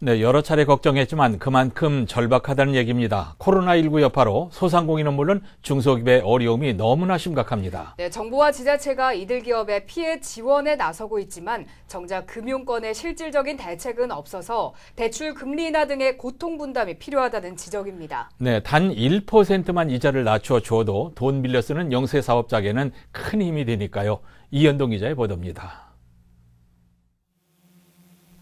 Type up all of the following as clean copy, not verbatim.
네, 여러 차례 걱정했지만 그만큼 절박하다는 얘기입니다. 코로나19 여파로 소상공인은 물론 중소기업의 어려움이 너무나 심각합니다. 네, 정부와 지자체가 이들 기업의 피해 지원에 나서고 있지만 정작 금융권의 실질적인 대책은 없어서 대출 금리 인하 등의 고통 분담이 필요하다는 지적입니다. 네, 단 1%만 이자를 낮춰줘도 돈 빌려 쓰는 영세 사업자에게는 큰 힘이 되니까요. 이현동 기자의 보도입니다.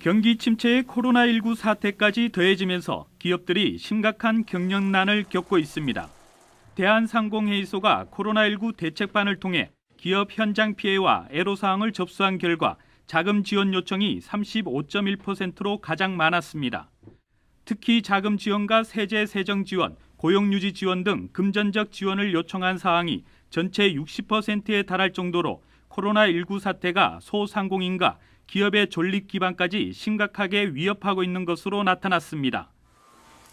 경기 침체에 코로나19 사태까지 더해지면서 기업들이 심각한 경영난을 겪고 있습니다. 대한상공회의소가 코로나19 대책반을 통해 기업 현장 피해와 애로사항을 접수한 결과 자금 지원 요청이 35.1%로 가장 많았습니다. 특히 자금 지원과 세제 세정 지원, 고용유지 지원 등 금전적 지원을 요청한 사항이 전체 60%에 달할 정도로 코로나19 사태가 소상공인과 기업의 존립 기반까지 심각하게 위협하고 있는 것으로 나타났습니다.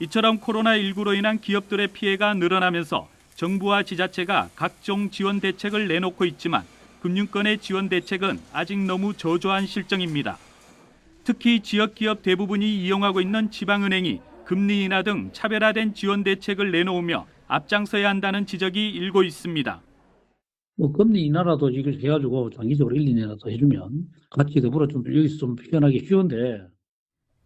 이처럼 코로나19로 인한 기업들의 피해가 늘어나면서 정부와 지자체가 각종 지원 대책을 내놓고 있지만 금융권의 지원 대책은 아직 너무 저조한 실정입니다. 특히 지역 기업 대부분이 이용하고 있는 지방은행이 금리 인하 등 차별화된 지원 대책을 내놓으며 앞장서야 한다는 지적이 일고 있습니다. 금리 인하라도 이걸 해가지고 장기적으로 1, 2년이라도 해주면 같이 더불어 좀 여기서 좀 표현하기 쉬운데.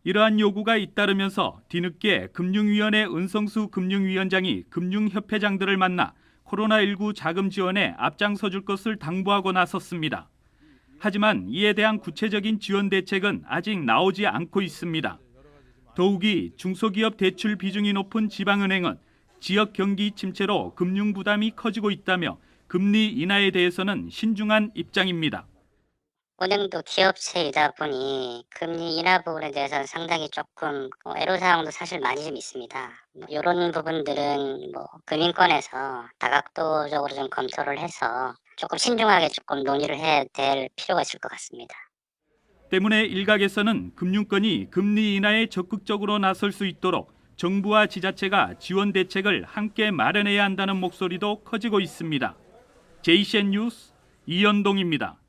이러한 요구가 잇따르면서 뒤늦게 금융위원회 은성수 금융위원장이 금융협회장들을 만나 코로나19 자금 지원에 앞장서줄 것을 당부하고 나섰습니다. 하지만 이에 대한 구체적인 지원 대책은 아직 나오지 않고 있습니다. 더욱이 중소기업 대출 비중이 높은 지방은행은 지역 경기 침체로 금융 부담이 커지고 있다며 금리 인하에 대해서는 신중한 입장입니다. 은행도 기업체이다 보니 금리 인하 부분에 대해서는 상당히 조금 애로사항도 사실 많이 좀 있습니다. 이런 부분들은 금융권에서 다각도적으로 좀 검토를 해서 조금 신중하게 조금 논의를 해야 될 필요가 있을 것 같습니다. 때문에 일각에서는 금융권이 금리 인하에 적극적으로 나설 수 있도록 정부와 지자체가 지원 대책을 함께 마련해야 한다는 목소리도 커지고 있습니다. JCN 뉴스 이현동입니다.